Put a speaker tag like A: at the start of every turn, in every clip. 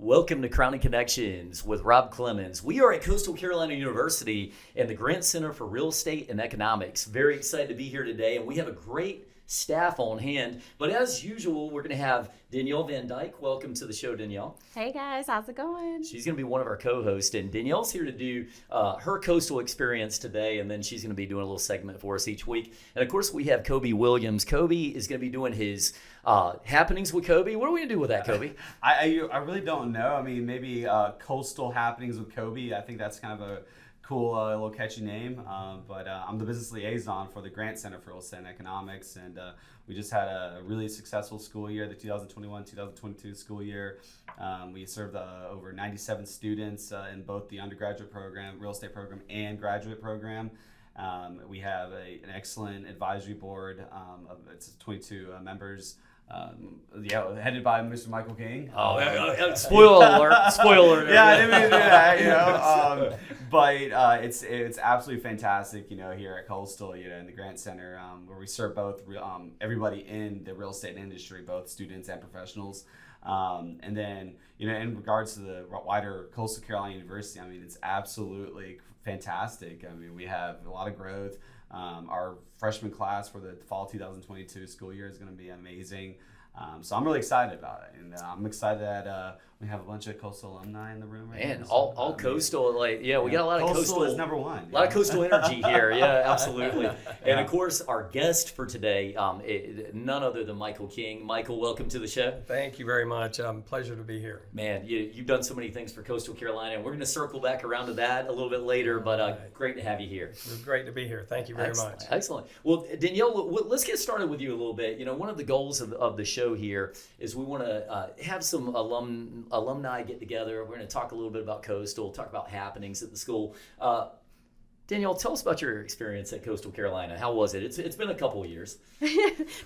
A: Welcome to Crowning Connections with Rob Clemens. We are at Coastal Carolina University and the Grant Center for Real Estate and Economics. Very excited to be here today, and we have a great staff on hand. But as usual, we're going to have Danielle Van Dyke. Welcome to the show, Danielle.
B: Hey guys, how's it going?
A: She's going to be one of our co-hosts, and Danielle's here to do her coastal experience today, and then she's going to be doing a little segment for us each week. And of course, we have Kobe Williams. Kobe is going to be doing his happenings with Kobe. What are we going to do with that, Kobe?
C: I really don't know. I mean, maybe coastal happenings with Kobe. I think that's kind of a cool little catchy name. But I'm the business liaison for the Grant Center for Real Estate and Economics, and we just had a really successful school year, the 2021-2022 school year. We served over 97 students in both the undergraduate program, real estate program, and graduate program. We have an excellent advisory board of it's 22 members. Headed by Mr. Michael King.
A: Spoiler alert! Spoiler alert!
C: Yeah, I didn't mean to do that, but it's absolutely fantastic, here at Coastal, in the Grant Center, where we serve both everybody in the real estate industry, both students and professionals. And then, in regards to the wider Coastal Carolina University, I mean, it's absolutely fantastic. I mean, we have a lot of growth. Our freshman class for the fall 2022 school year is going to be amazing. So I'm really excited about it. And I'm excited that we have a bunch of Coastal alumni in the room right now.
A: And all Coastal, we got a lot of
C: Coastal is number one.
A: A lot of Coastal energy here. Yeah, absolutely. And of course, our guest for today, none other than Michael King. Michael, welcome to the show.
D: Thank you very much. Pleasure to be here.
A: Man, you've done so many things for Coastal Carolina, and we're going to circle back around to that a little bit later, but great to have you here.
D: It's great to be here. Thank you very much.
A: Excellent. Well, Danielle, let's get started with you a little bit. One of the goals of the show here is we want to have some alumni get together. We're going to talk a little bit about Coastal, talk about happenings at the school. Danielle, tell us about your experience at Coastal Carolina. How was it? It's been a couple of years.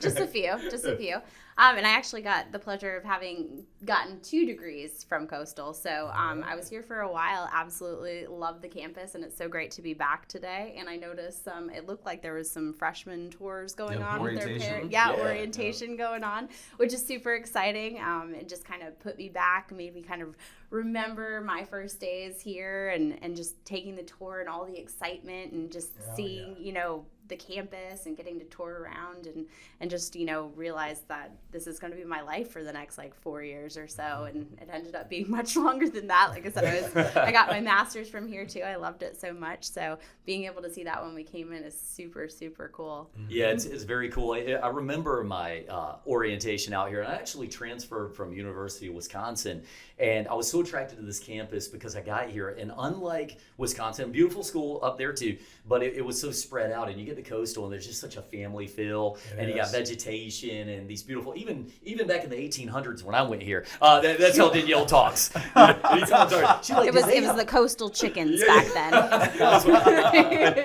B: Just a few. And I actually got the pleasure of having gotten 2 degrees from Coastal. So I was here for a while, absolutely loved the campus, and it's so great to be back today. And I noticed it looked like there was some freshman tours going on with their parents. Orientation going on, which is super exciting. It just kind of put me back, made me kind of remember my first days here and just taking the tour and all the excitement and just seeing, the campus and getting to tour around and just, realize that this is going to be my life for the next 4 years or so. And it ended up being much longer than that. Like I said, I got my master's from here too. I loved it so much. So being able to see that when we came in is super, super cool.
A: Yeah, it's very cool. I remember my orientation out here, and I actually transferred from University of Wisconsin, and I was so attracted to this campus because I got here, and unlike Wisconsin, beautiful school up there too, but it was so spread out, and you get to Coastal and there's just such a family feel, and you got vegetation and these beautiful, even back in the 1800s when I went here, that's how Danielle talks.
B: It was the Coastal chickens back then.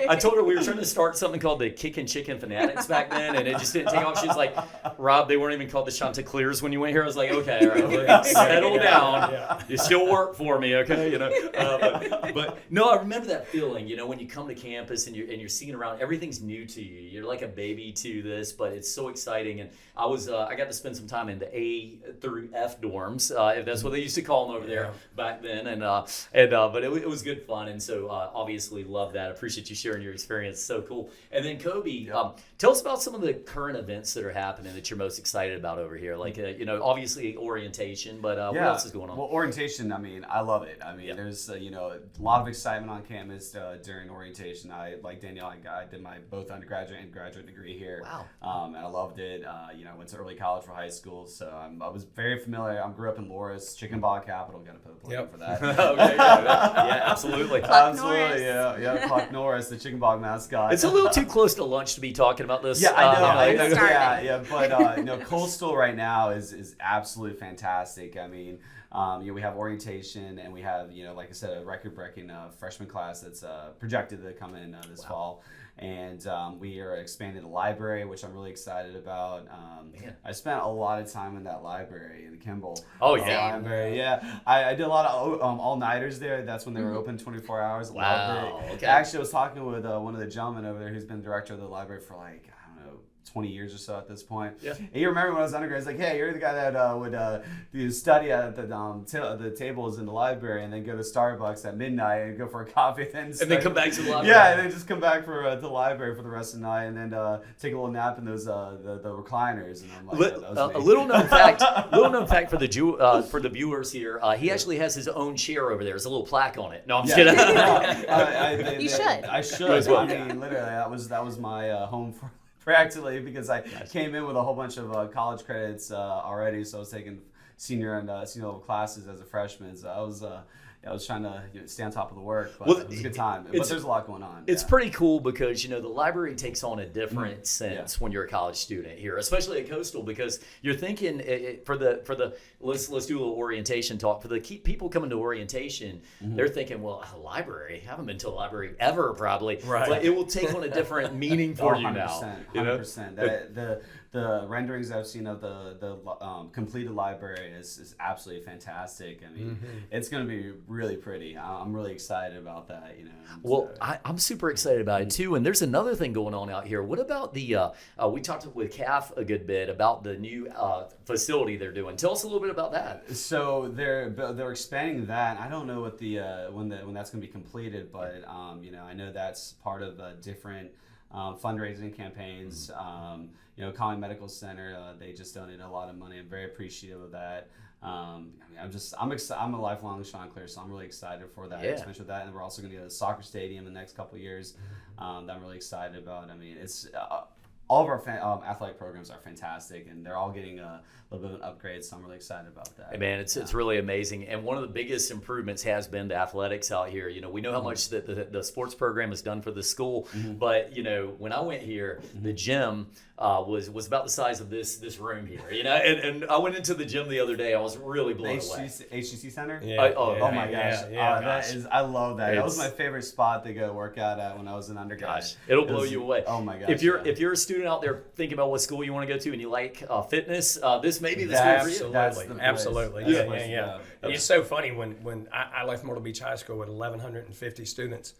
A: I told her we were trying to start something called the Kickin' Chicken Fanatics back then, and it just didn't take off. She was like, Rob, they weren't even called the Chanticleers when you went here. I was like, okay, all right, settle down. Yeah. You still work for me, okay? But no, I remember that feeling, when you come to campus and you're seeing around, everything's new to you. You're like a baby to this, but it's so exciting. And I got to spend some time in the A through F dorms, if that's what they used to call them over there back then. But it was good fun, and so obviously love that. Appreciate you sharing your experience. So cool. And then Kobe, tell us about some of the current events that are happening that you're most excited about over here. Obviously orientation, but what else is going on?
C: Well, orientation, I love it. There's a lot of excitement on campus during orientation. Like Danielle, I did my both undergraduate and graduate degree here.
A: Wow.
C: And I loved it. I went to early college for high school, so I was very familiar. I grew up in Loris, Chicken Bog Capital. Got to put a plug in for that.
A: Okay, yeah, absolutely.
C: Absolutely, yeah, Clark Norris, the Chicken Bog mascot.
A: It's a little too close to lunch to be talking about this.
C: Yeah, I know. But Coastal right now is absolutely fantastic. We have orientation, and we have, like I said, a record-breaking freshman class that's projected to come in this fall. And we are expanding the library, which I'm really excited about. I spent a lot of time in that library in Kimball.
A: Oh, yeah.
C: Library. Yeah. I did a lot of all-nighters there. That's when they were open 24 hours.
A: Wow.
C: Loved it.
A: Okay.
C: Actually, I was talking with one of the gentlemen over there who's been director of the library for don't know, 20 years or so at this point.
A: Yeah.
C: And you remember when I was undergrad, it's like, hey, you're the guy that would study at the tables in the library and then go to Starbucks at midnight and go for a coffee, and
A: then come back to the library.
C: Yeah, and then just come back to the library for the rest of the night, and then take a little nap in those the recliners. And I'm like, that was
A: a
C: me.
A: little known fact for the viewers here. He actually has his own chair over there. There's a little plaque on it. No, I'm just kidding.
B: You should.
C: I should. I mean, literally, that was my home for actually, because I came in with a whole bunch of college credits already, so I was taking senior level classes as a freshman. So I was trying to stay on top of the work, but it was a good time. But there's a lot going on.
A: It's pretty cool because the library takes on a different sense when you're a college student here, especially at Coastal, because you're thinking for the let's do a little orientation talk. For the people coming to orientation, they're thinking, well, a library. I haven't been to a library ever, probably.
D: Right.
A: But it will take on a different meaning for you
C: 100%,
A: now.
C: 100%. The renderings I've seen of the completed library is absolutely fantastic. I mean, it's going to be really pretty. I'm really excited about that.
A: Well, I'm super excited about it too. And there's another thing going on out here. What about the? We talked with CAF a good bit about the new facility they're doing. Tell us a little bit about that.
C: So they're expanding that. I don't know what when that's going to be completed, but I know that's part of different fundraising campaigns. College Medical Center, they just donated a lot of money. I'm very appreciative of that. I'm a lifelong Chanticleer, so I'm really excited for that, especially with that. And we're also going to get a soccer stadium in the next couple of years that I'm really excited about. I mean, it's all of our athletic programs are fantastic, and they're all getting a little bit of an upgrade, so I'm really excited about that.
A: Hey man, it's really amazing. And one of the biggest improvements has been the athletics out here. We know how much the sports program has done for the school, but when I went here, the gym was about the size of this room here. And I went into the gym the other day. I was really blown away.
C: HCC Center?
D: Yeah.
C: Oh my gosh. I love that. That was
A: It's-
C: my favorite spot to go work out at when I was an undergrad.
A: Gosh, it'll blow you away.
C: Oh my gosh.
A: If you're a student out there thinking about what school you want to go to and you like fitness, this may be the school for you.
C: That's the place.
D: Absolutely.
C: That's the
D: Yeah.
C: place to go.
D: It's so funny when I left Myrtle Beach High School with 1,150 students.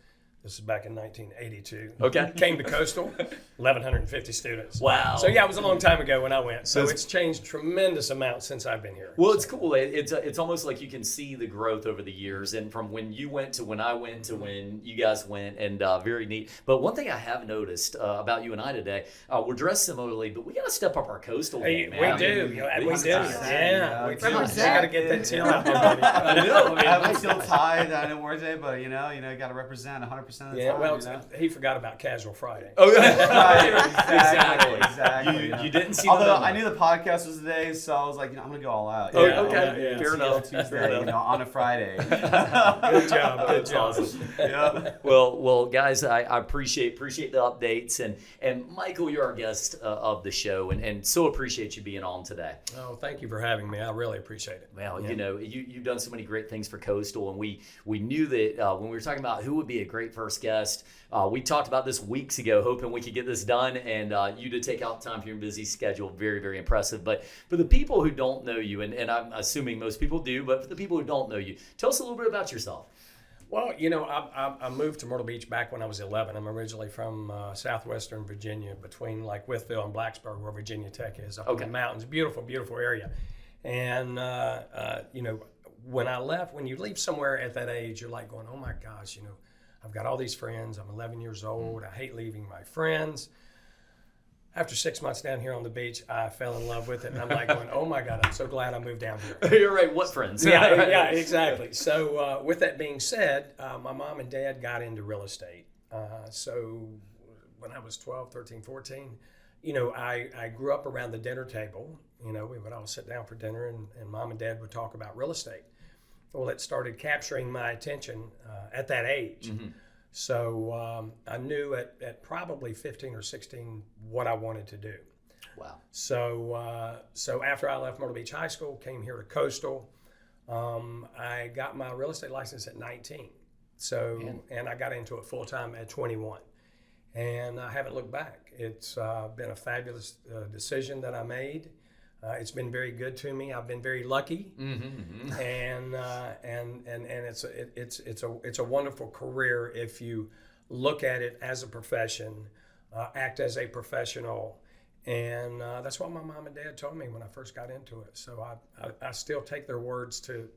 D: This is back in 1982.
A: Okay.
D: Came to Coastal, 1,150 students.
A: Wow.
D: So yeah, it was a long time ago when I went. So
A: That's-
D: it's changed tremendous amount since I've been here.
A: Well, it's cool. It's almost like you can see the growth over the years, and from when you went to when I went to when you guys went, and very neat. But one thing I have noticed about you and I today, we're dressed similarly, but we got to step up our Coastal game, man.
D: We do. We do. Yeah, we do.
C: Represent.
D: Got to get that Teal out there, buddy.
A: I know.
C: I have a Teal tie that I didn't wear today, but you got to represent 100% of the
D: Yeah,
C: time.
D: well, he forgot about Casual Friday.
A: Oh,
C: Right, exactly.
A: You didn't see.
C: Although
A: the
C: I knew the podcast was today, so I was like, I'm gonna go all out.
A: Oh,
D: Yeah,
A: okay.
D: yeah.
A: Fair enough.
C: Tuesday,
A: Fair enough.
C: on a Friday.
D: Good job. Good
A: That's
D: job.
A: awesome.
C: Yeah.
A: Well, guys, I appreciate the updates, and Michael, you're our guest of the show, and so appreciate you being on today.
D: Oh, thank you for having me. I really appreciate it.
A: Well, you've done so many great things for Coastal, and we knew that when we were talking about who would be a great first guest, we talked about this weeks ago, hoping we could get this done, and you did take out time from your busy schedule. Very, very impressive. But for the people who don't know you, and I'm assuming most people do, but for the people who don't know you, tell us a little bit about yourself.
D: Well, I moved to Myrtle Beach back when I was 11. I'm originally from southwestern Virginia, between like Wytheville and Blacksburg, where Virginia Tech is, up in the mountains. Beautiful, beautiful area. And when you leave somewhere at that age, you're like going, oh my gosh, I've got all these friends. I'm 11 years old. I hate leaving my friends. After 6 months down here on the beach, I fell in love with it. And I'm like going, oh my God, I'm so glad I moved down here.
A: You're right. What friends?
D: Yeah, exactly. So with that being said, my mom and dad got into real estate. So when I was 12, 13, 14, I grew up around the dinner table. We would all sit down for dinner and mom and dad would talk about real estate. Well, it started capturing my attention at that age. Mm-hmm. So I knew at probably 15 or 16 what I wanted to do.
A: Wow.
D: So after I left Myrtle Beach High School, came here to Coastal, I got my real estate license at 19. And I got into it full time at 21. And I haven't looked back. It's been a fabulous decision that I made. It's been very good to me. I've been very lucky, and it's a wonderful career if you look at it as a profession. act as a professional. And that's what my mom and dad told me when I first got into it. So I still take their words to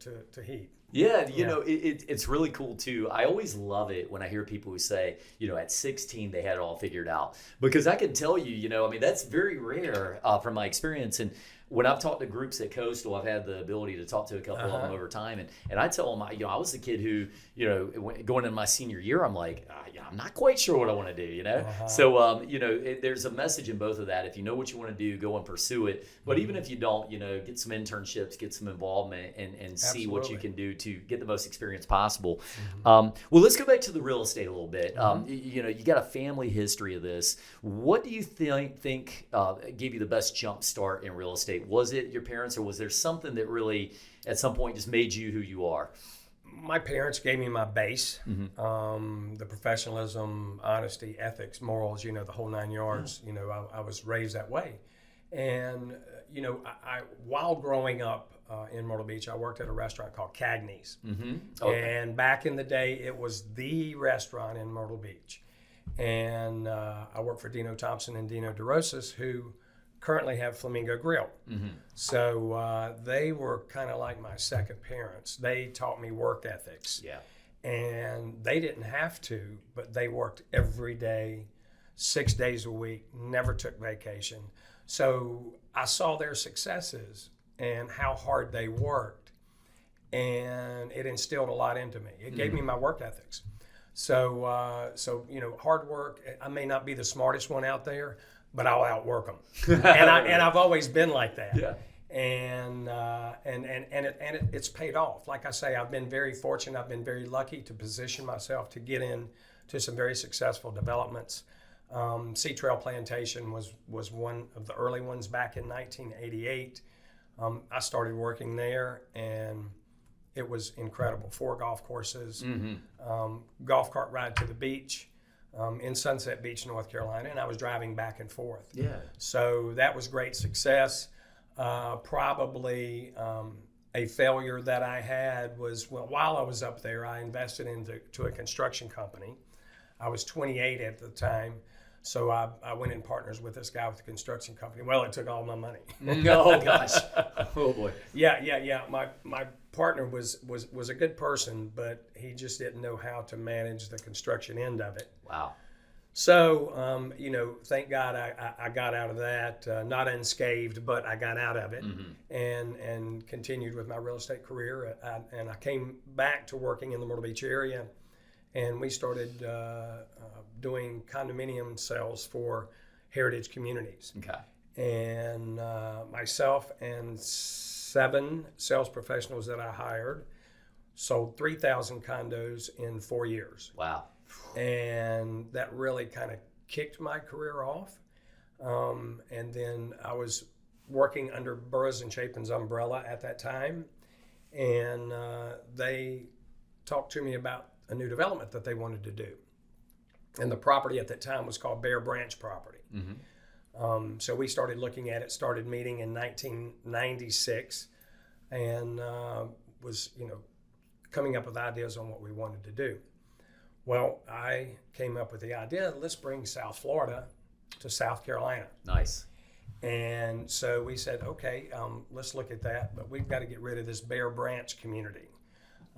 D: heed.
A: Yeah, you know, it's really cool too. I always love it when I hear people who say, you know, at 16 they had it all figured out. Because I can tell you, you know, I mean, that's very rare from my experience. And when I've talked to groups at Coastal, I've had the ability to talk to a couple of them over time. And I tell them, you know, I was the kid who, you know, going into my senior year, I'm like, I'm not quite sure what I want to do, you know? So, you know, there's a message in both of that. If you know what you want to do, go and pursue it. But even if you don't, you know, get some internships, get some involvement, and see what you can do to get the most experience possible. Well, let's go back to the real estate a little bit. You know, you got a family history of this. What do you think gave you the best jump start in real estate? Was it your parents, or was there something that really at some point just made you who you are?
D: My parents gave me my base, the professionalism, honesty, ethics, morals, you know, the whole 9 yards. You know, I was raised that way. And, you know, I while growing up in Myrtle Beach, I worked at a restaurant called Cagney's. And back in the day, it was the restaurant in Myrtle Beach. And I worked for Dino Thompson and Dino DeRosas, who currently have Flamingo Grill. So they were kind of like my second parents. They taught me work ethics. And they didn't have to, but they worked every day, 6 days a week, never took vacation. So I saw their successes and how hard they worked, and it instilled a lot into me. It gave me my work ethics. So you know, hard work. I may not be the smartest one out there, but I'll outwork them. and I've always been like that. And it's paid off. Like I say, I've been very fortunate. I've been very lucky to position myself to get into some very successful developments. Sea Trail Plantation was one of the early ones back in 1988. I started working there, and it was incredible. 4 golf courses, golf cart ride to the beach in Sunset Beach, North Carolina, and I was driving back and forth. So that was great success. Probably a failure that I had was, well, while I was up there, I invested into a construction company. I was 28 at the time. So I went in partners with this guy with the construction company. Well, it took all my money.
A: Oh gosh. Oh boy.
D: Yeah. My partner was a good person, but he just didn't know how to manage the construction end of it.
A: Wow.
D: So, you know, thank God I got out of that, not unscathed, but I got out of it and continued with my real estate career. And I came back to working in the Myrtle Beach area, and we started doing condominium sales for heritage communities. And myself and 7 sales professionals that I hired sold 3,000 condos in 4 years.
A: Wow.
D: And that really kind of kicked my career off. And then I was working under Burroughs and Chapin's umbrella at that time. And they talked to me about a new development that they wanted to do. And the property at that time was called Bear Branch property. So we started looking at it, started meeting in 1996, and was, you know, coming up with ideas on what we wanted to do. Well, I came up with the idea, let's bring South Florida to South Carolina.
A: Nice.
D: And so we said, okay, let's look at that, but we've got to get rid of this Bear Branch community.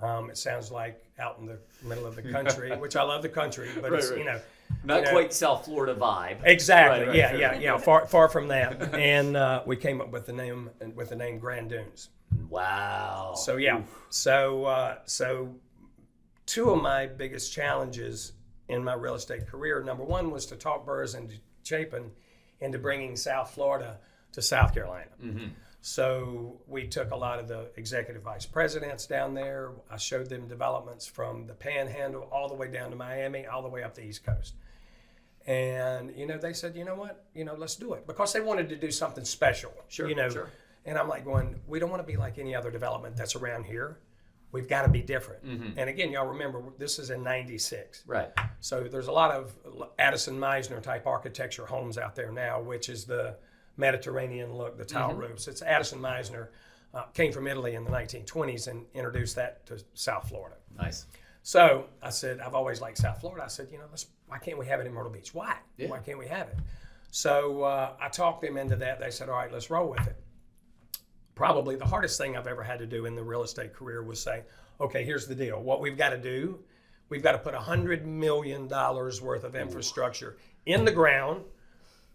D: It sounds like out in the middle of the country, which I love the country, but it's, you know.
A: Not quite South Florida vibe.
D: Exactly. Yeah. Far from that. And we came up with the name Grand Dunes.
A: Wow.
D: So yeah. So 2 of my biggest challenges in my real estate career, number one was to talk Burroughs and Chapin into bringing South Florida to South Carolina. So we took a lot of the executive vice presidents down there. I showed them developments from the Panhandle all the way down to Miami, all the way up the East Coast. And, you know, they said, you know what, you know, let's do it. Because they wanted to do something special.
A: Sure.
D: And I'm like going, we don't want to be like any other development that's around here. We've got to be different. And again, y'all remember, this is in 96.
A: Right.
D: So there's a lot of Addison Meisner type architecture homes out there now, which is the Mediterranean look, the tile roofs. It's Addison Meisner, came from Italy in the 1920s and introduced that to South Florida.
A: Nice.
D: So I said, I've always liked South Florida. I said, why can't we have it in Myrtle Beach? Why?
A: Yeah.
D: Why can't we have it? So I talked them into that. They said, all right, let's roll with it. Probably the hardest thing I've ever had to do in the real estate career was say, okay, here's the deal. What we've got to do, we've got to put $100 million worth of infrastructure in the ground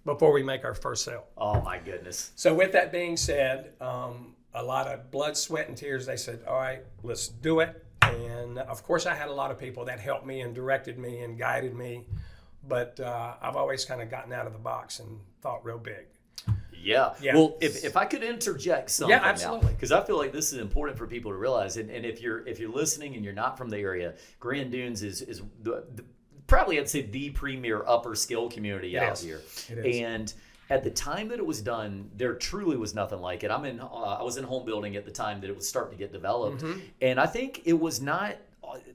D: before we make our first sale.
A: Oh my goodness.
D: So with that being said, a lot of blood, sweat, and tears. They said, all right, let's do it. And of course, I had a lot of people that helped me and directed me and guided me. But I've always kind of gotten out of the box and thought real big.
A: Yeah. Well, if I could interject something,
D: yeah, absolutely,
A: because I feel like this is important for people to realize. And if you're listening and you're not from the area, Grand Dunes is probably, I'd say, the premier upper skill community out here.
D: It is.
A: And at the time that it was done, there truly was nothing like it. I was in home building at the time that it was starting to get developed, and I think it was not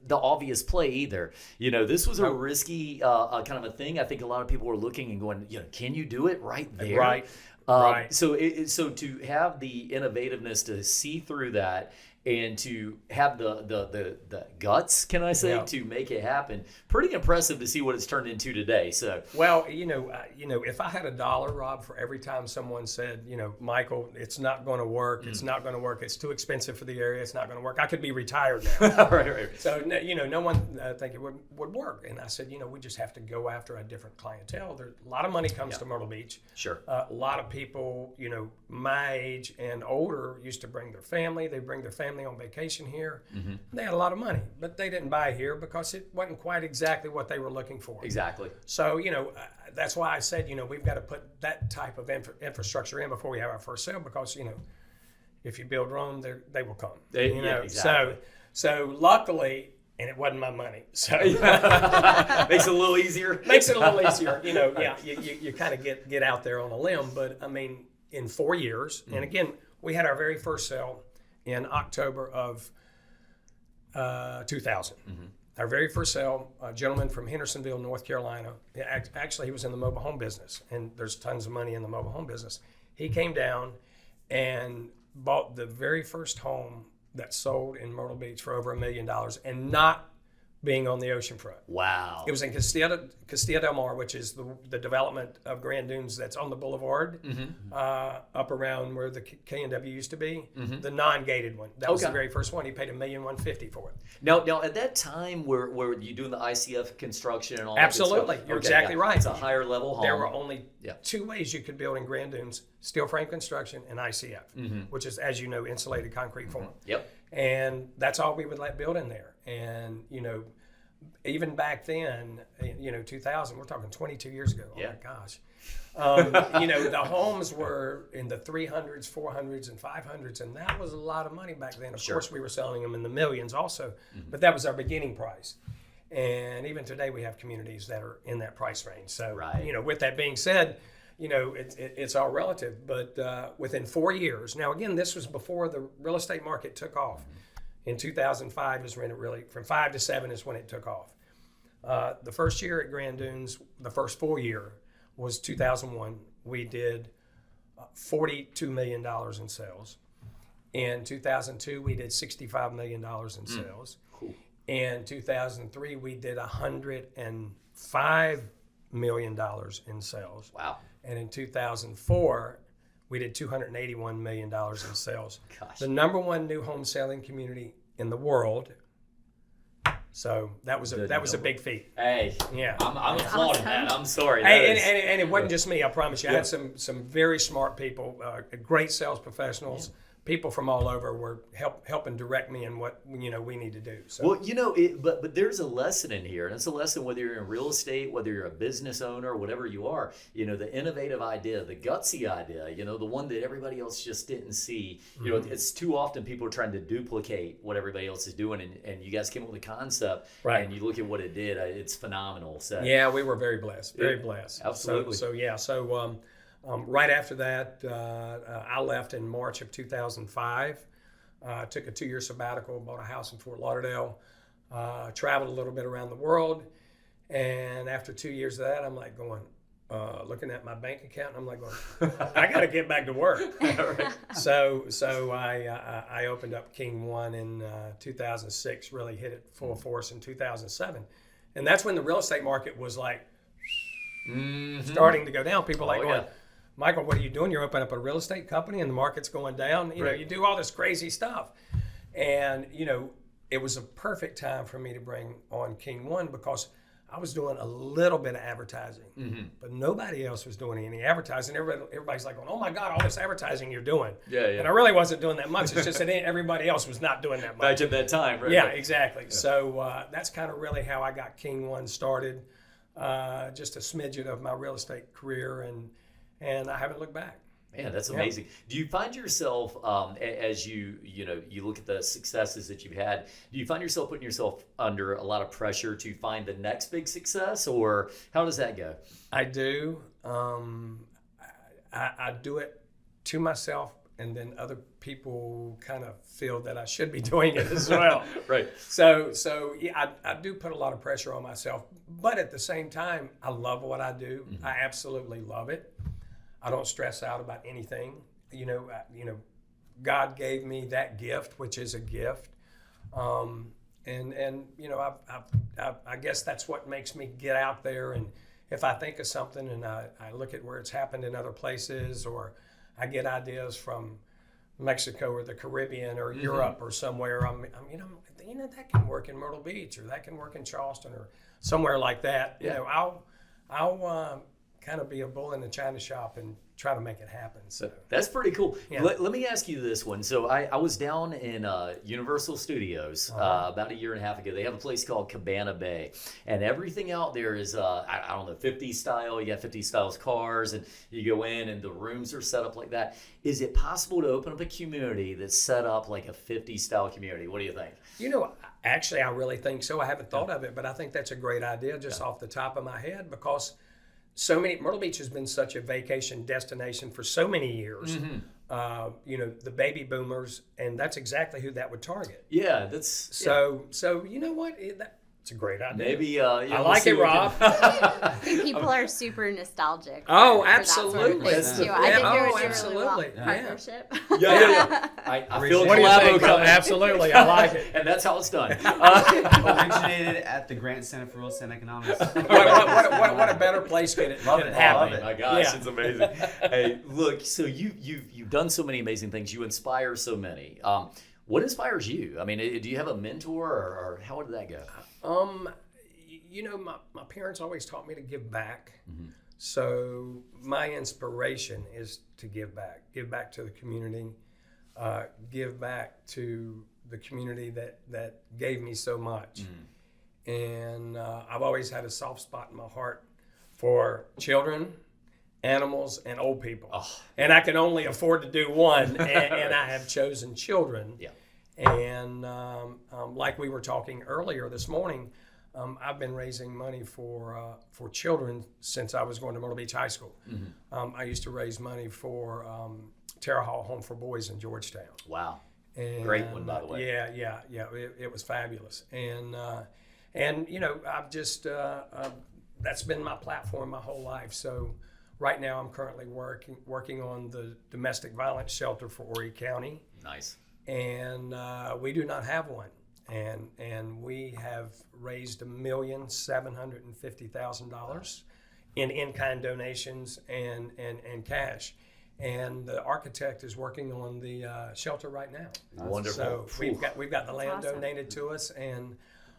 A: the obvious play either. This was a risky kind of a thing. I think a lot of people were looking and going, can you do it right there?
D: Right.
A: So to have the innovativeness to see through that and to have the guts, can I say, to make it happen, pretty impressive to see what it's turned into today. So
D: well, if I had $1, Rob, for every time someone said, Michael, it's not going to work, it's not going to work, it's too expensive for the area, it's not going to work, I could be retired now.
A: right.
D: So no one think it would work. And I said, we just have to go after a different clientele. There's a lot of money comes to Myrtle Beach.
A: Sure.
D: A lot of people, my age and older used to bring their family. They bring their family on vacation here. They had a lot of money, but they didn't buy here because it wasn't quite exactly what they were looking for.
A: Exactly.
D: So, that's why I said, we've got to put that type of infrastructure in before we have our first sale, because, if you build Rome, they will come.
A: Yeah, exactly.
D: So luckily, and it wasn't my money, so
A: makes it a little easier.
D: Makes it a little easier. You kind of get out there on a limb, but I mean, in 4 years, and again, we had our very first sale in October of 2000. Our very first sale, a gentleman from Hendersonville, North Carolina. Actually, he was in the mobile home business, and there's tons of money in the mobile home business. He came down and bought the very first home that sold in Myrtle Beach for over $1 million, and not being on the oceanfront.
A: Wow.
D: It was in Castilla del Mar, which is the development of Grand Dunes that's on the boulevard, up around where the K&W used to be, the non-gated one. That was the very first one. He paid $1,150,000 for it.
A: Now at that time, were you doing the ICF construction and all
D: Absolutely.
A: that?
D: You're exactly right.
A: It's a higher level home.
D: There were only two ways you could build in Grand Dunes: steel frame construction and ICF, which is, as you know, insulated concrete form.
A: Yep.
D: And that's all we would let build in there. And, even back then, 2000, we're talking 22 years ago. Oh my gosh. The homes were in the 300s, 400s, and 500s, and that was a lot of money back then. Of course, we were selling them in the millions also, but that was our beginning price. And even today, we have communities that are in that price range. So, with that being said, it's all relative, but within 4 years. Now, again, this was before the real estate market took off. In 2005 is when it really, from 5 to 7 is when it took off. The first year at Grand Dunes, the first full year was 2001. We did $42 million in sales. In 2002, we did $65 million in sales.
A: Cool.
D: In 2003, we did $105 million in sales.
A: Wow.
D: And in 2004, we did $281 million in sales.
A: Gosh.
D: The number one new home selling community in the world. So that was a big feat.
A: Hey,
D: yeah,
A: I'm applauding that. I'm sorry.
D: And it wasn't just me. I promise you. I had some very smart people, great sales professionals. People from all over were helping direct me in what we need to do. So.
A: Well, but there's a lesson in here, and it's a lesson whether you're in real estate, whether you're a business owner, whatever you are. The innovative idea, the gutsy idea, the one that everybody else just didn't see. It's too often people are trying to duplicate what everybody else is doing, and you guys came up with a concept, and you look at what it did. It's phenomenal. So
D: yeah, we were very blessed, very blessed.
A: Absolutely.
D: So right after that, I left in March of 2005. Took a 2-year sabbatical, bought a house in Fort Lauderdale, traveled a little bit around the world. And after 2 years of that, I'm like going, looking at my bank account, and I'm like, going, I got to get back to work. So I opened up King One in 2006. Really hit it full force in 2007, and that's when the real estate market was like starting to go down. People like going, Michael, what are you doing? You're opening up a real estate company, and the market's going down. You know, you do all this crazy stuff, and it was a perfect time for me to bring on King One because I was doing a little bit of advertising, but nobody else was doing any advertising. Everybody's like, oh my God, all this advertising you're doing.
A: Yeah.
D: And I really wasn't doing that much. It's just that everybody else was not doing that much.
A: Back at that time, right?
D: Yeah, exactly. Yeah. So that's kind of really how I got King One started. Just a smidget of my real estate career, and I haven't looked back.
A: Man, that's amazing. Do you find yourself, as you look at the successes that you've had, do you find yourself putting yourself under a lot of pressure to find the next big success, or how does that go?
D: I do. I do it to myself, and then other people kind of feel that I should be doing it as well.
A: Right.
D: So yeah, I do put a lot of pressure on myself, but at the same time, I love what I do. I absolutely love it. I don't stress out about anything. God gave me that gift, which is a gift, and I guess that's what makes me get out there. And if I think of something and I look at where it's happened in other places, or I get ideas from Mexico or the Caribbean or Europe or somewhere, that can work in Myrtle Beach, or that can work in Charleston or somewhere like that. I'll kind of be a bull in the china shop and try to make it happen. So
A: that's pretty cool.
D: Yeah.
A: Let me ask you this one. So I was down in Universal Studios about a year and a half ago. They have a place called Cabana Bay, and everything out there is I don't know, 50s style. You got 50s styles cars, and you go in and the rooms are set up like that. Is it possible to open up a community that's set up like a 50s style community? What do you think?
D: Actually, I really think so. I haven't thought of it, but I think that's a great idea just off the top of my head, because Myrtle Beach has been such a vacation destination for so many years. The baby boomers, and that's exactly who that would target.
A: Yeah, that's
D: so. You know what? It's a great idea.
A: Maybe
D: I like it, Rob.
B: I think people are super nostalgic.
D: Oh,
B: for
D: absolutely.
B: That sort of thing, too. I think it would do
D: absolutely.
B: really well. Partnership.
A: Yeah. I feel
D: What do you
A: collabo
D: think?
A: coming.
D: Absolutely, I like it.
A: And that's how it's done.
C: Originated at the Grant Center for Real Estate Economics.
D: What a better place could it happen?
C: Love
A: My gosh, it's amazing. Hey, look, so you've done so many amazing things. You inspire so many. What inspires you? I mean, do you have a mentor, or how did that go?
D: My parents always taught me to give back. So my inspiration is to give back to the community, give back to the community that gave me so much. And I've always had a soft spot in my heart for children, animals, and old people. And I can only afford to do one, and I have chosen children.
A: Yeah.
D: And like we were talking earlier this morning, I've been raising money for children since I was going to Myrtle Beach High School. I used to raise money for Terre Haute Home for Boys in Georgetown.
A: Wow.
D: And,
A: great one, by the way.
D: Yeah. It was fabulous. And I've just that's been my platform my whole life. So right now I'm currently working on the domestic violence shelter for Horry County.
A: Nice.
D: And we do not have one. And we have raised $1,750,000 in in-kind donations and cash. And the architect is working on the shelter right now.
A: Wonderful.
D: So we've got the land donated to us, and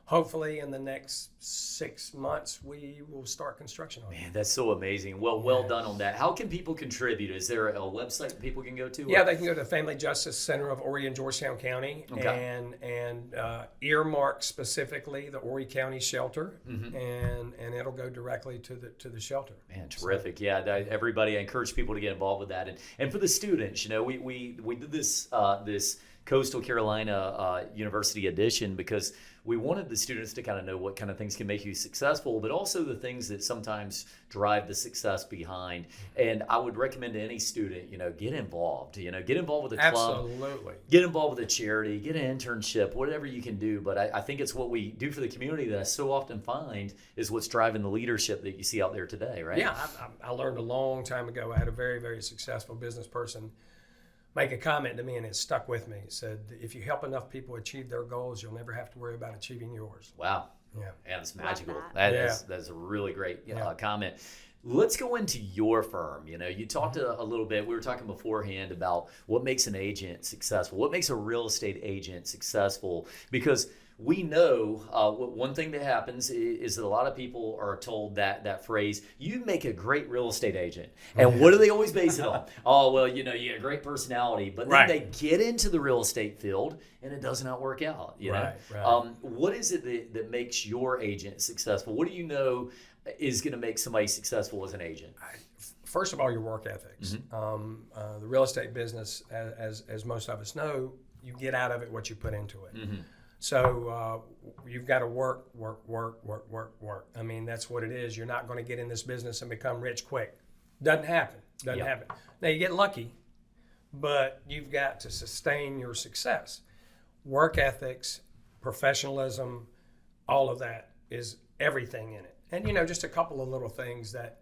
D: hopefully in the next 6 months we will start construction on it.
A: Man, that's so amazing. Well done on that. How can people contribute? Is there a website that people can go to?
D: Yeah, they can go to the Family Justice Center of Horry and Georgetown County, and earmark specifically the Horry County shelter, and it'll go directly to the shelter.
A: Man, terrific. Yeah, everybody, I encourage people to get involved with that. And for the students, we did this Coastal Carolina University edition because we wanted the students to kind of know what kind of things can make you successful, but also the things that sometimes drive the success behind. And I would recommend to any student, get involved. Get involved with a club.
D: Absolutely.
A: Get involved with a charity. Get an internship. Whatever you can do. But I think it's what we do for the community that I so often find is what's driving the leadership that you see out there today, right?
D: Yeah, I learned a long time ago. I had a very, very successful business person make a comment to me, and it stuck with me. He said, if you help enough people achieve their goals, you'll never have to worry about achieving yours.
A: Wow.
D: Yeah.
A: And it's magical.
B: That.
A: That's a really great comment. Let's go into your firm. You talked a little bit, we were talking beforehand about what makes an agent successful, what makes a real estate agent successful, because we know one thing that happens is that a lot of people are told that phrase, you make a great real estate agent. And what do they always base it on? Oh, well, you got a great personality. But then they get into the real estate field and it does not work out.
D: Right.
A: What is it that makes your agent successful? What do you know is going to make somebody successful as an agent?
D: First of all, your work ethics. The real estate business, as most of us know, you get out of it what you put into it. So you've got to work. I mean, that's what it is. You're not going to get in this business and become rich quick. Doesn't happen. Happen. Now, you get lucky, but you've got to sustain your success. Work ethics, professionalism, all of that is everything in it. And, just a couple of little things that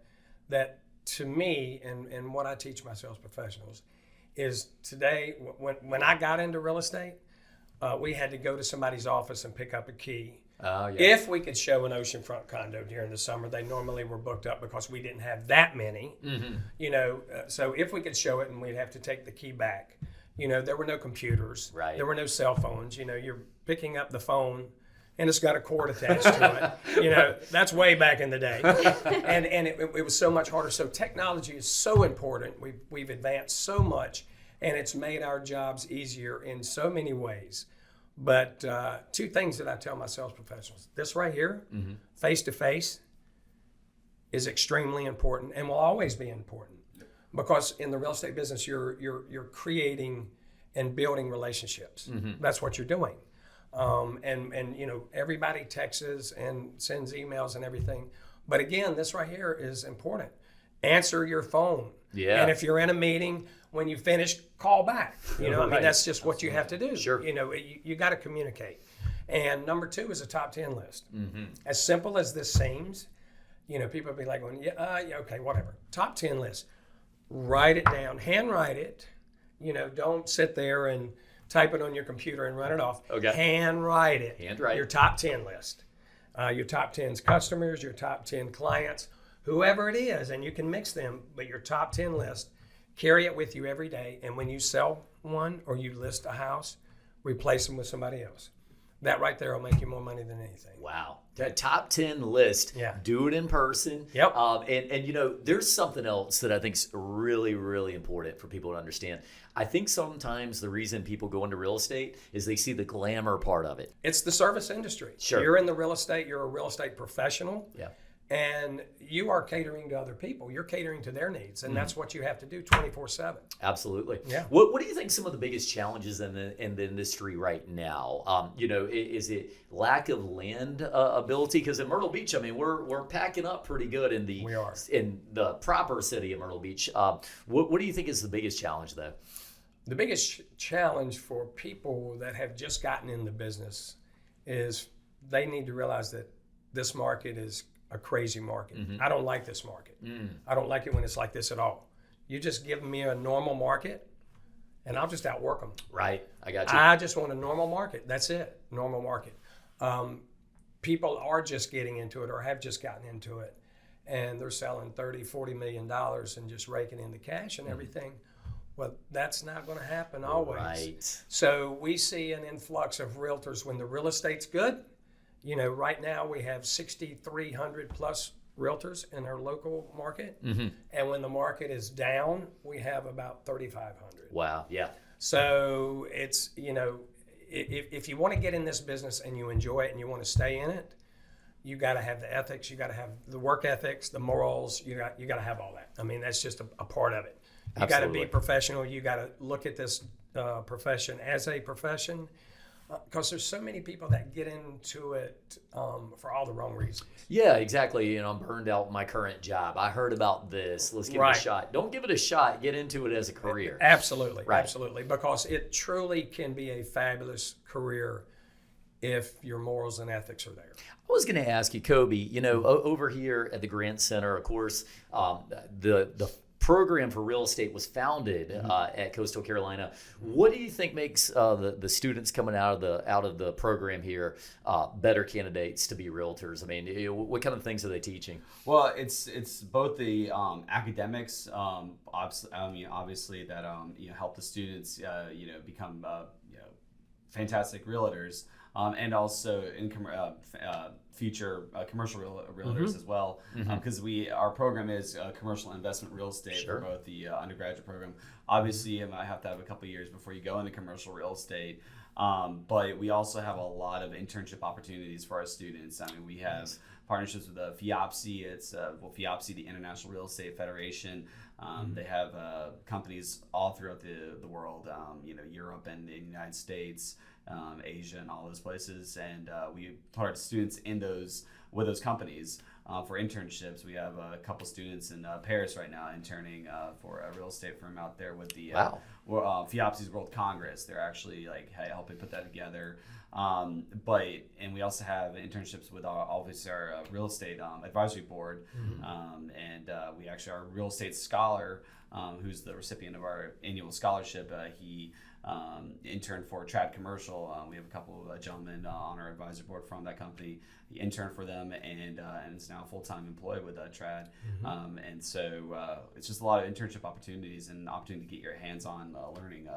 D: to me and what I teach my sales professionals is today, when I got into real estate, we had to go to somebody's office and pick up a key. If we could show an oceanfront condo during the summer, they normally were booked up because we didn't have that many. So if we could show it, and we'd have to take the key back. There were no computers.
A: Right.
D: There were no cell phones. You're picking up the phone, and it's got a cord attached to it. That's way back in the day. And it was so much harder. So technology is so important. We've advanced so much, and it's made our jobs easier in so many ways. But two things that I tell my sales professionals: this right here, face to face, is extremely important and will always be important, because in the real estate business, you're creating and building relationships. That's what you're doing. And everybody texts and sends emails and everything. But again, this right here is important. Answer your phone.
A: Yeah.
D: And if you're in a meeting, when you finish, call back. That's just what you have to do.
A: Sure.
D: You got to communicate. And number 2 is a top 10 list. As simple as this seems, people will be like, okay, whatever. Top 10 list. Write it down. Handwrite it. Don't sit there and type it on your computer and run it off.
A: Okay.
D: Handwrite it.
A: Handwrite.
D: Your top 10 list. Your top 10 customers, your top 10 clients, whoever it is, and you can mix them, but your top 10 list, carry it with you every day. And when you sell one or you list a house, replace them with somebody else. That right there will make you more money than anything.
A: Wow. That top 10 list, do it in person.
D: Yep.
A: And there's something else that I think is really, really important for people to understand. I think sometimes the reason people go into real estate is they see the glamour part of it.
D: It's the service industry.
A: Sure.
D: You're in the real estate, you're a real estate professional.
A: Yeah.
D: And you are catering to other people. You're catering to their needs, and that's what you have to do 24/7.
A: Absolutely.
D: Yeah.
A: What do you think some of the biggest challenges in the industry right now? Is it lack of land ability? Because in Myrtle Beach, we're packing up pretty good in the proper city of Myrtle Beach. What do you think is the biggest challenge though?
D: The biggest challenge for people that have just gotten in the business is they need to realize that this market is a crazy market. I don't like this market. I don't like it when it's like this at all. You just give me a normal market and I'll just outwork them.
A: Right. I got you.
D: I just want a normal market. That's it. Normal market. People are just getting into it or have just gotten into it, and they're selling $30-40 million and just raking in the cash and everything. Well, that's not going to happen always.
A: Right.
D: So we see an influx of realtors when the real estate's good. Right now we have 6,300 plus realtors in our local market. And when the market is down, we have about 3,500.
A: Wow. Yeah.
D: So it's, if you want to get in this business and you enjoy it and you want to stay in it, you got to have the ethics, you got to have the work ethics, the morals, you got to have all that. That's just a part of it. You got to be professional. You got to look at this profession as a profession, because there's so many people that get into it for all the wrong reasons.
A: Yeah, exactly. I'm burned out in my current job. I heard about this. Let's give it a shot. Don't give it a shot. Get into it as a career.
D: Absolutely,
A: Right.
D: absolutely, because it truly can be a fabulous career if your morals and ethics are there.
A: I was going to ask you, Kobe, over here at the Grant Center, of course, the program for real estate was founded at Coastal Carolina. What do you think makes the students coming out of the program here better candidates to be realtors? I mean, what kind of things are they teaching?
C: Well, it's both the academics, obviously that help the students become fantastic realtors, and also future commercial realtors as well, because our program is commercial investment real estate for both the undergraduate program. Obviously, you might have to have a couple of years before you go into commercial real estate, but we also have a lot of internship opportunities for our students. I mean, we have partnerships with FIAPSI. It's FIAPSI, the International Real Estate Federation. They have companies all throughout the world, Europe and the United States, Asia, and all those places, and we put our students with those companies for internships. We have a couple students in Paris right now interning for a real estate firm out there with the FIAPSI's World Congress. They're actually helping put that together. And we also have internships with our real estate advisory board, and we actually our real estate scholar, who's the recipient of our annual scholarship. He interned for Trad Commercial. We have a couple of gentlemen on our advisory board from that company. He interned for them and is now full-time employed with Trad. And so it's just a lot of internship opportunities and opportunity to get your hands-on learning.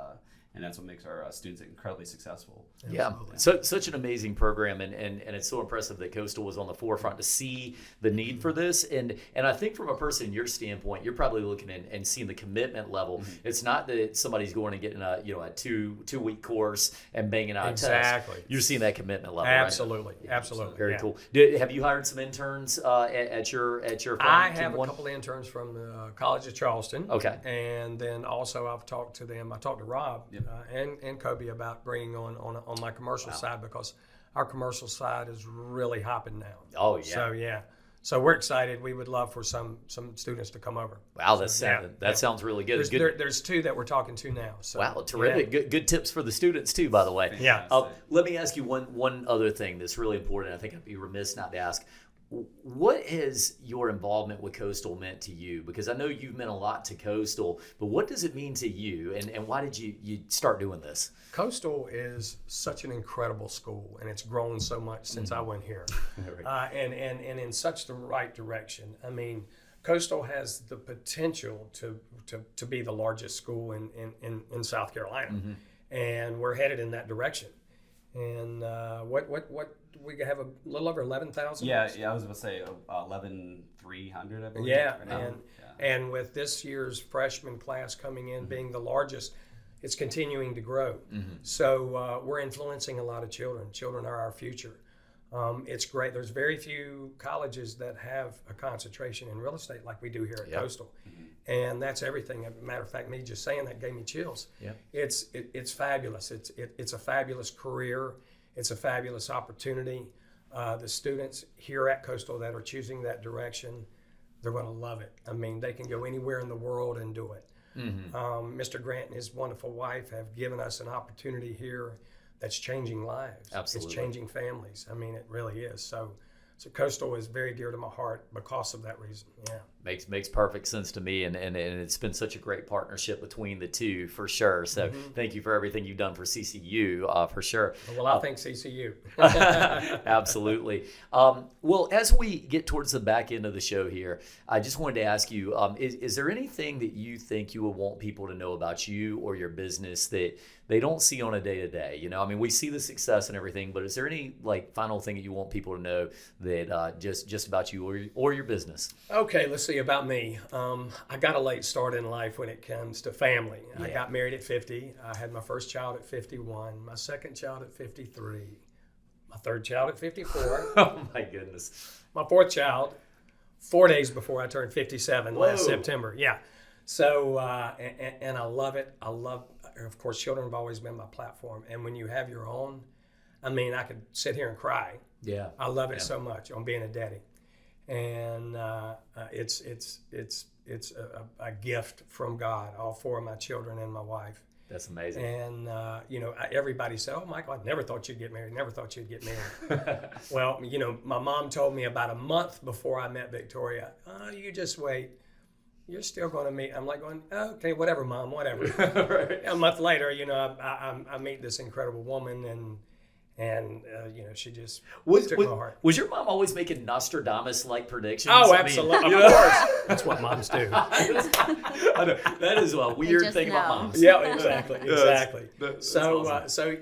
C: And that's what makes our students incredibly successful.
A: Yeah, so such an amazing program, and it's so impressive that Coastal was on the forefront to see the need for this. And I think from a person, your standpoint, you're probably looking and seeing the commitment level. It's not that somebody's going and getting a 2-week course and banging out tests. You're seeing that commitment level.
D: Absolutely,
A: right?
D: absolutely.
A: Very cool. Have you hired some interns at your firm?
D: I have a couple of interns from the College of Charleston.
A: Okay.
D: And then also I've talked to them. I talked to Rob and Kobe about bringing on my commercial side, because our commercial side is really hopping now.
A: Oh yeah.
D: So we're excited. We would love for some students to come over.
A: Wow, that sounds really good.
D: There's two that we're talking to now. So,
A: wow, terrific. Yeah. Good tips for the students too, by the way.
D: Yeah.
A: Let me ask you one other thing that's really important. I think I'd be remiss not to ask. What has your involvement with Coastal meant to you? Because I know you've meant a lot to Coastal, but what does it mean to you, and why did you start doing this?
D: Coastal is such an incredible school, and it's grown so much since I went here, and in such the right direction. I mean, Coastal has the potential to be the largest school in South Carolina, and we're headed in that direction. And what we have a little over 11,000.
C: Yeah, I was about to say 11,300. I believe.
D: Yeah, and with this year's freshman class coming in being the largest, it's continuing to grow. So we're influencing a lot of children. Children are our future. It's great. There's very few colleges that have a concentration in real estate like we do here at Coastal. And that's everything. As a matter of fact, me just saying that gave me chills. Yeah. It's fabulous. It's a fabulous career. It's a fabulous opportunity. The students here at Coastal that are choosing that direction, they're going to love it. I mean, they can go anywhere in the world and do it. Mr. Grant and his wonderful wife have given us an opportunity here that's changing lives.
A: Absolutely.
D: It's changing families. I mean, it really is. So Coastal is very dear to my heart because of that reason. Yeah.
A: Makes perfect sense to me, and it's been such a great partnership between the two for sure. So thank you for everything you've done for CCU for sure.
D: Well, I think CCU.
A: Absolutely. Well, as we get towards the back end of the show here, I just wanted to ask you: is there anything that you think you would want people to know about you or your business that they don't see on a day-to-day? You know, I mean, we see the success and everything, but is there any final thing that you want people to know that just about you or your business?
D: Okay, let's see about me. I got a late start in life when it comes to family. Yeah. I got married at 50. I had my first child at 51, my second child at 53, my third child at 54.
A: Oh my goodness.
D: My fourth child 4 days before I turned 57 last September. Yeah. So, and I love it. I love of course, children have always been my platform. And when you have your own, I mean, I could sit here and cry.
A: Yeah.
D: I love it so much on being a daddy. And it's a gift from God, all 4 of my children and my wife.
A: That's amazing.
D: And, everybody said, oh, Michael, I never thought you'd get married. Never thought you'd get married. Well, my mom told me about a month before I met Victoria, oh, you just wait. You're still going to meet. I'm like going, oh, okay, whatever, Mom, whatever. Right. A month later, I meet this incredible woman, and she just took my heart.
A: Was your mom always making Nostradamus-like predictions?
D: Oh, absolutely. Of course. That's what moms do.
A: I know. That is a weird thing about moms.
D: Yeah, exactly.
A: That's
D: So,
A: awesome.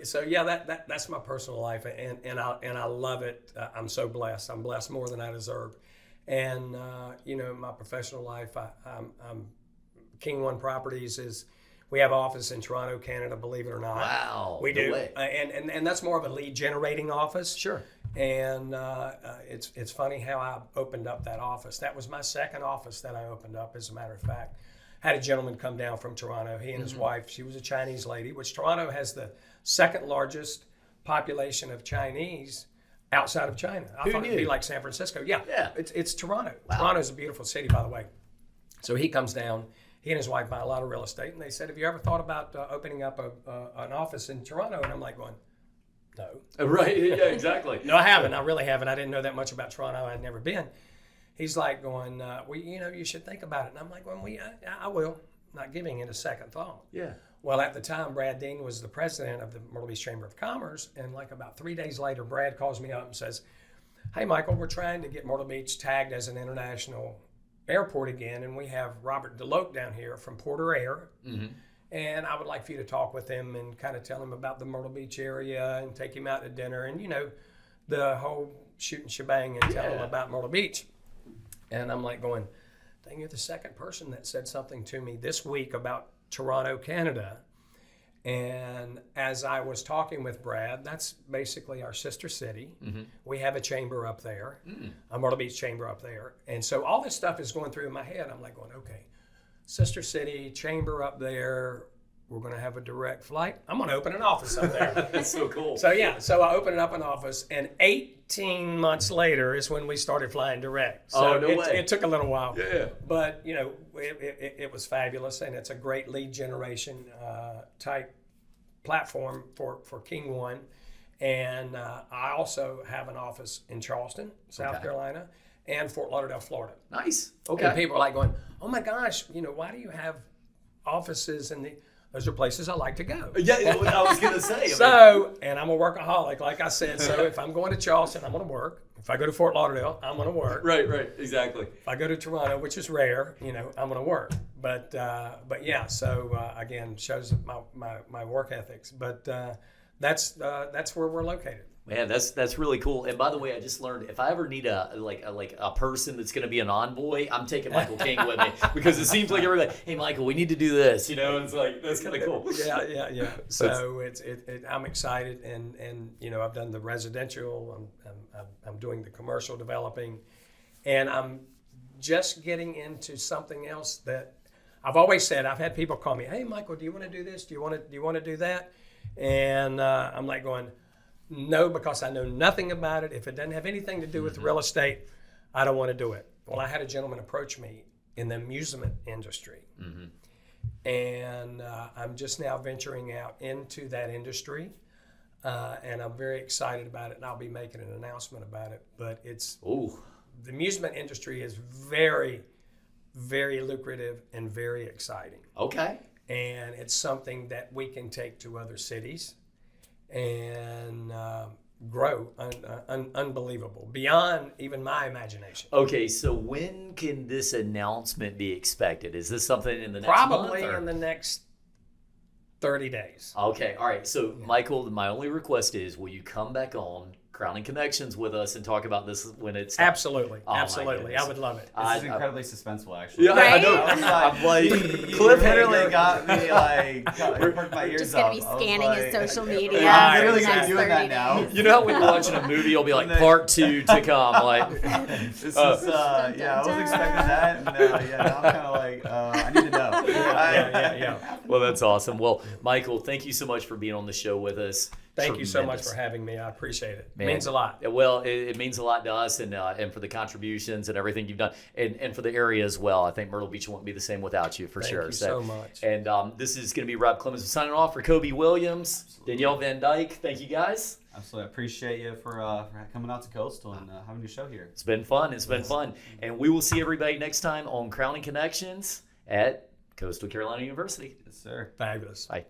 D: that's my personal life, and I love it. I'm so blessed. I'm blessed more than I deserve. And my professional life, I'm King One Properties is. We have office in Toronto, Canada, believe it or not.
A: Wow.
D: We do. And that's more of a lead generating office.
A: Sure.
D: And it's funny how I opened up that office. That was my second office that I opened up, as a matter of fact. Had a gentleman come down from Toronto, he and his wife. She was a Chinese lady, which Toronto has the second largest population of Chinese outside of China. I thought it'd be like San Francisco. Yeah. It's Toronto. Wow. Toronto's a beautiful city, by the way. So he comes down. He and his wife buy a lot of real estate, and they said, have you ever thought about opening up an office in Toronto? And I'm like going, no.
A: Right, yeah, exactly.
D: No, I haven't. I really haven't. I didn't know that much about Toronto. I'd never been. He's like going, you should think about it. And I'm like, well, I will. Not giving it a second thought.
A: Yeah.
D: Well, at the time, Brad Dean was the president of the Myrtle Beach Chamber of Commerce, and like about 3 days later, Brad calls me up and says, hey, Michael, we're trying to get Myrtle Beach tagged as an international airport again, and we have Robert DeLoach down here from Porter Air, and I would like for you to talk with him and kind of tell him about the Myrtle Beach area and take him out to dinner and the whole shooting shebang and tell him about Myrtle Beach. And I'm like going, dang, you're the second person that said something to me this week about Toronto, Canada. And as I was talking with Brad, that's basically our sister city. We have a chamber up there, a Myrtle Beach chamber up there. And so all this stuff is going through in my head. I'm like going, okay, sister city, chamber up there. We're going to have a direct flight. I'm going to open an office up there.
A: That's so cool.
D: So I opened up an office, and 18 months later is when we started flying direct. So it took a little while.
A: Yeah.
D: But, it was fabulous, and it's a great lead generation type platform for King One. And I also have an office in Charleston, South Carolina, and Fort Lauderdale, Florida.
A: Nice. Okay.
D: And people are like going, oh my gosh, why do you have offices in those are places I like to go.
A: Yeah, I was going to say.
D: And I'm a workaholic, like I said. So if I'm going to Charleston, I'm going to work. If I go to Fort Lauderdale, I'm going to work.
A: Right, exactly.
D: If I go to Toronto, which is rare, I'm going to work. But yeah, so again, shows my work ethics. But that's where we're located.
A: Man, that's really cool. And by the way, I just learned if I ever need a person that's going to be an envoy, I'm taking Michael King with me because it seems like everybody, hey Michael, we need to do this. It's like that's kind of cool.
D: Yeah. So I'm excited, and I've done the residential. I'm doing the commercial developing, and I'm just getting into something else that I've always said. I've had people call me, hey Michael, do you want to do this? Do you want to do that? And I'm like going, no, because I know nothing about it. If it doesn't have anything to do with real estate, I don't want to do it. Well, I had a gentleman approach me in the amusement industry. And I'm just now venturing out into that industry. And I'm very excited about it, and I'll be making an announcement about it. But the amusement industry is very, very lucrative and very exciting.
A: Okay.
D: And it's something that we can take to other cities and grow unbelievable, beyond even my imagination.
A: Okay, so when can this announcement be expected? Is this something in the next month?
D: Probably in the next 30 days.
A: Okay, all right. So, Michael, my only request is, will you come back on Crowning Connections with us and talk about this when it's
D: Absolutely.
A: Oh,
D: absolutely. I would love it.
C: This is incredibly suspenseful, actually.
A: Yeah, I know. I'm like,
C: literally got me perked my ears
B: Just
C: up.
B: going to be scanning his social media.
C: I'm
B: for the
C: literally
B: next
C: doing
B: 30
C: that now.
B: days.
A: You know how when you're watching a movie, you'll be like, part 2 to come. Like,
C: This is, I wasn't expecting that. And now I'm kind of like, I need to know.
D: Yeah.
A: Well, that's awesome. Well, Michael, thank you so much for being on the show with us.
D: Thank you so much
A: Tremendous.
D: for having me. I appreciate it.
A: Man.
D: It means a lot.
A: Well, it means a lot to us, and for the contributions and everything you've done, and for the area as well. I think Myrtle Beach wouldn't be the same without you, for
D: Thank
A: sure.
D: you so much.
A: And this is going to be Rob Clemens signing off for Kobe Williams, Danielle Van Dyke. Thank you guys.
C: Absolutely. I appreciate you for coming out to Coastal and having your show here.
A: It's been fun. It's been fun. And we will see everybody next time on Crowning Connections at Coastal Carolina University.
C: Yes, sir.
D: Fabulous.
A: Bye.